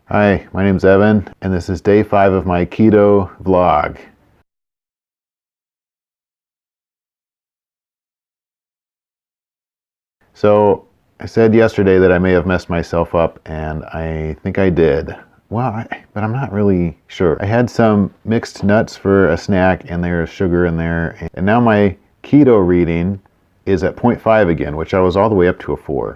Hi, my name's Evan, and this is day 5 of my keto vlog. So, I said yesterday that I may have messed myself up, and I think I did. Well, but I'm not really sure. I had some mixed nuts for a snack, and there's sugar in there. And now my keto reading is at 0.5 again, which I was all the way up to a 4.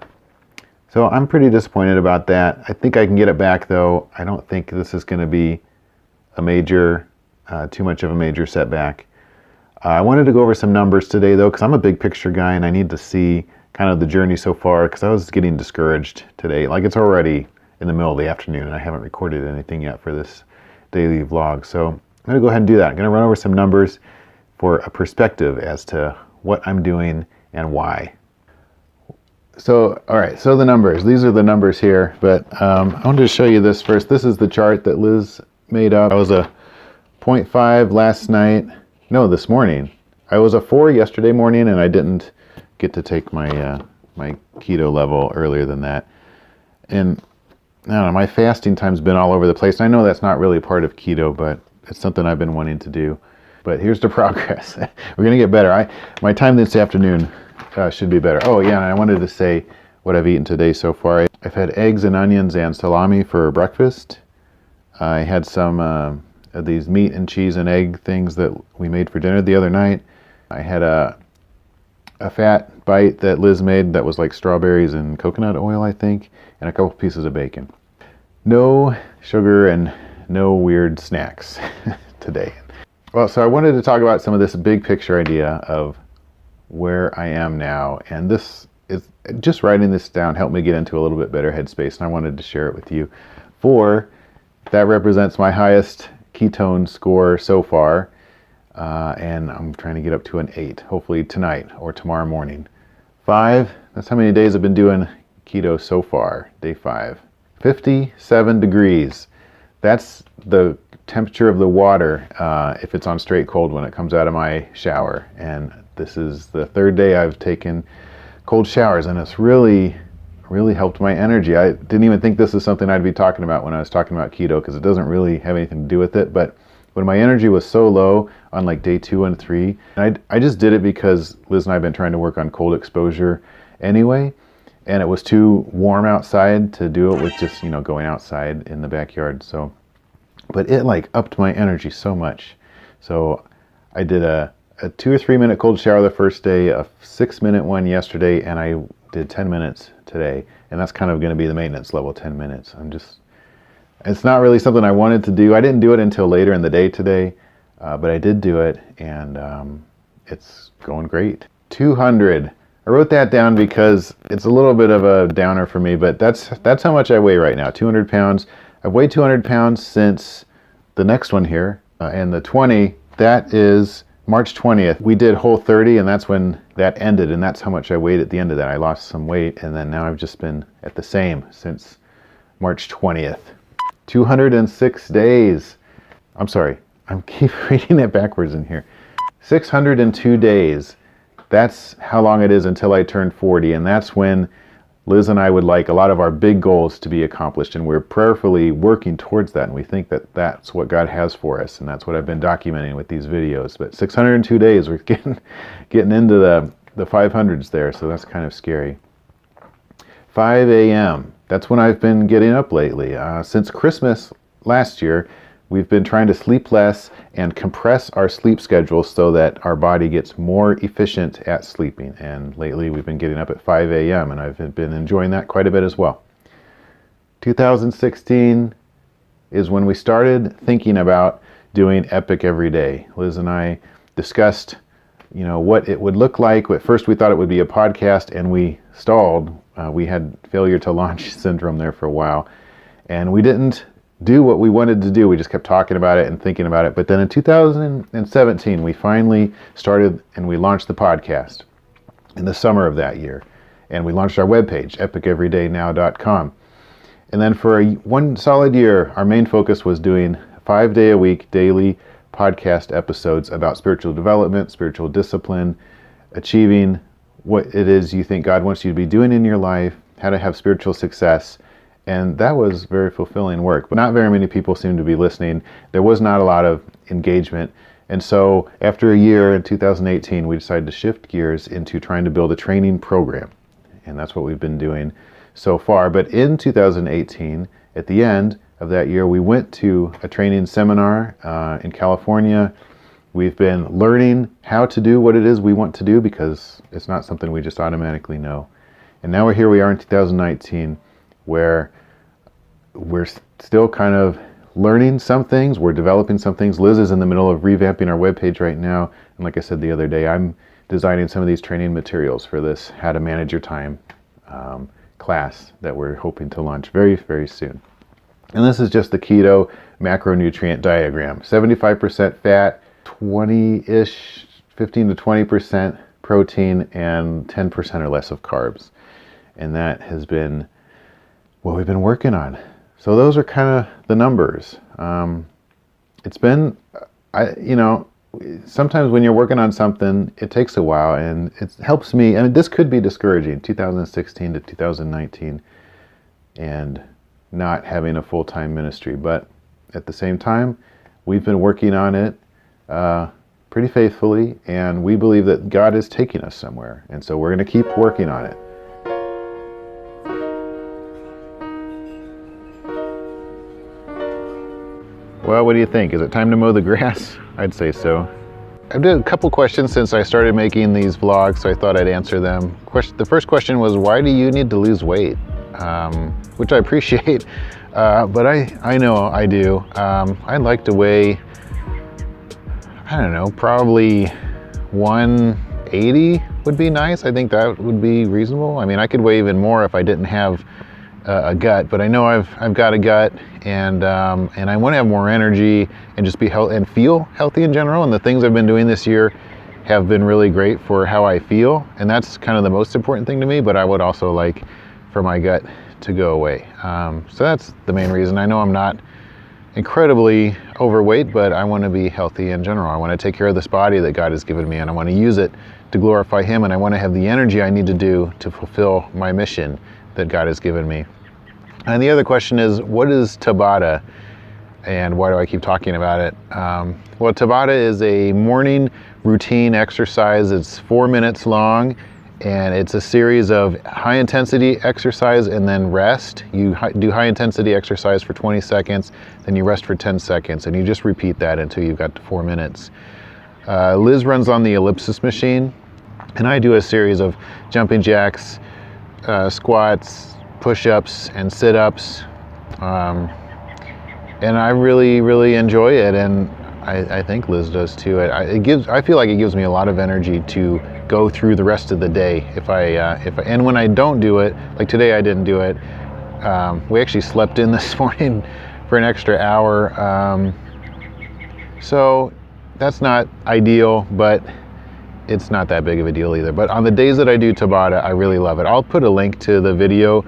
So I'm pretty disappointed about that. I think I can get it back, though. I don't think this is going to be a major, too much of a major setback. I wanted to go over some numbers today, though, because I'm a big picture guy, and I need to see kind of the journey so far, because I was getting discouraged today. Like, it's already in the middle of the afternoon, and I haven't recorded anything yet for this daily vlog. So I'm going to go ahead and do that. I'm going to run over some numbers for a perspective as to what I'm doing and why. So, all right, so the numbers. These are the numbers here, but I wanted to show you this first. This is the chart that Liz made up. I was a 0.5 last night. No, this morning. I was a 4 yesterday morning, and I didn't get to take my my keto level earlier than that. And I don't know, my fasting time's been all over the place. And I know that's not really part of keto, but it's something I've been wanting to do. But here's the progress. We're going to get better. My time this afternoon should be better. Oh, yeah, and I wanted to say what I've eaten today so far. I've had eggs and onions and salami for breakfast. I had some of these meat and cheese and egg things that we made for dinner the other night. I had a fat bite that Liz made that was like strawberries and coconut oil, I think, and a couple pieces of bacon. No sugar and no weird snacks today. Well, so I wanted to talk about some of this big picture idea of where I am now, and this is just writing this down helped me get into a little bit better headspace, and I wanted to share it with you. That represents my highest ketone score so far, and I'm trying to get up to an 8, hopefully tonight or tomorrow morning. 5, that's how many days I've been doing keto so far, day 5. 57 degrees. That's the temperature of the water if it's on straight cold when it comes out of my shower. And this is the 3rd day I've taken cold showers, and it's really helped my energy. I didn't even think this is something I'd be talking about when I was talking about keto, because it doesn't really have anything to do with it. But when my energy was so low on like day 2 and 3, and I just did it because Liz and I have been trying to work on cold exposure anyway, and it was too warm outside to do it with just, going outside in the backyard. So, but it like upped my energy so much. So I did a 2 or 3 minute cold shower the first day, a 6-minute one yesterday, and I did 10 minutes today. And that's kind of going to be the maintenance level, 10 minutes. It's not really something I wanted to do. I didn't do it until later in the day today, but I did do it, and it's going great. 200. I wrote that down because it's a little bit of a downer for me, but that's how much I weigh right now, 200 pounds. I've weighed 200 pounds since the next one here, and the 20, that is March 20th. We did Whole 30, and that's when that ended, and that's how much I weighed at the end of that. I lost some weight, and then now I've just been at the same since March 20th. 206 days. I'm sorry, I keep reading it backwards in here. 602 days. That's how long it is until I turn 40, and that's when Liz and I would like a lot of our big goals to be accomplished, and we're prayerfully working towards that, and we think that that's what God has for us, and that's what I've been documenting with these videos. But 602 days, we're getting into the 500s there, so that's kind of scary. 5 a.m. That's when I've been getting up lately. Since Christmas last year, we've been trying to sleep less and compress our sleep schedule so that our body gets more efficient at sleeping. And lately we've been getting up at 5 a.m. and I've been enjoying that quite a bit as well. 2016 is when we started thinking about doing Epic every day. Liz and I discussed, what it would look like. At first we thought it would be a podcast, and we stalled. We had failure to launch syndrome there for a while, and we didn't do what we wanted to do. We just kept talking about it and thinking about it. But then in 2017, we finally started and we launched the podcast in the summer of that year. And we launched our webpage, epiceverydaynow.com. And then for one solid year, our main focus was doing 5-day-a-week daily podcast episodes about spiritual development, spiritual discipline, achieving what it is you think God wants you to be doing in your life, how to have spiritual success, And that was very fulfilling work, but not very many people seemed to be listening. There was not a lot of engagement. And so after a year in 2018, we decided to shift gears into trying to build a training program. And that's what we've been doing so far. But in 2018, at the end of that year, we went to a training seminar in California. We've been learning how to do what it is we want to do, because it's not something we just automatically know. And now here we are in 2019, where we're still kind of learning some things, we're developing some things. Liz is in the middle of revamping our webpage right now, and like I said the other day, I'm designing some of these training materials for this How to Manage Your Time class that we're hoping to launch very, very soon. And this is just the keto macronutrient diagram. 75% fat, 20-ish, 15 to 20% protein, and 10% or less of carbs. And that has been what we've been working on. So those are kind of the numbers. It's been, sometimes when you're working on something, it takes a while, and it helps me. I mean, this could be discouraging, 2016 to 2019, and not having a full-time ministry. But at the same time, we've been working on it pretty faithfully, and we believe that God is taking us somewhere. And so we're going to keep working on it. Well, what do you think? Is it time to mow the grass? I'd say so. I've did a couple questions since I started making these vlogs, so I thought I'd answer them. The first question was, why do you need to lose weight? Which I appreciate, but I know I do. I'd like to weigh, I don't know, probably 180 would be nice. I think that would be reasonable. I mean, I could weigh even more if I didn't have a gut, but I know I've got a gut, and I want to have more energy and just be healthy and feel healthy in general. And the things I've been doing this year have been really great for how I feel, and that's kind of the most important thing to me. But I would also like for my gut to go away. So that's the main reason. I know I'm not incredibly overweight, but I want to be healthy in general. I want to take care of this body that God has given me, and I want to use it to glorify Him, and I want to have the energy I need to do to fulfill my mission that God has given me. And the other question is, what is Tabata, and why do I keep talking about it? Well, Tabata is a morning routine exercise. It's 4 minutes long, and it's a series of high intensity exercise and then rest. You do high intensity exercise for 20 seconds, then you rest for 10 seconds, and you just repeat that until you've got to 4 minutes. Liz runs on the ellipsis machine, and I do a series of jumping jacks, squats, push-ups, and sit-ups, and I really, really enjoy it, and I think Liz does too. I feel like it gives me a lot of energy to go through the rest of the day. And when I don't do it, like today I didn't do it. We actually slept in this morning for an extra hour, so that's not ideal, but it's not that big of a deal either. But on the days that I do Tabata, I really love it. I'll put a link to the video.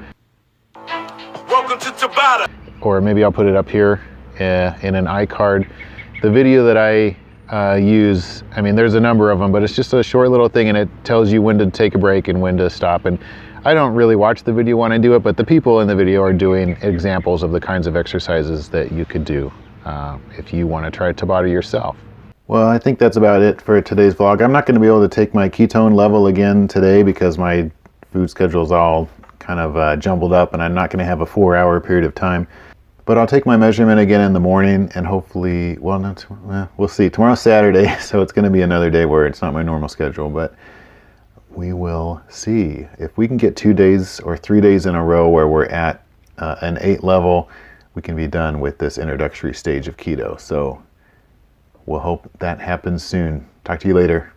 Welcome to Tabata. Or maybe I'll put it up here in an iCard. The video that I use, I mean, there's a number of them, but it's just a short little thing, and it tells you when to take a break and when to stop. And I don't really watch the video when I do it, but the people in the video are doing examples of the kinds of exercises that you could do if you want to try Tabata yourself. Well, I think that's about it for today's vlog. I'm not going to be able to take my ketone level again today because my food schedule is all kind of jumbled up, and I'm not going to have a 4-hour period of time. But I'll take my measurement again in the morning, and hopefully, well, we'll see. Tomorrow's Saturday, so it's going to be another day where it's not my normal schedule, but we will see. If we can get 2 days or 3 days in a row where we're at an 8 level, we can be done with this introductory stage of keto. So we'll hope that happens soon. Talk to you later.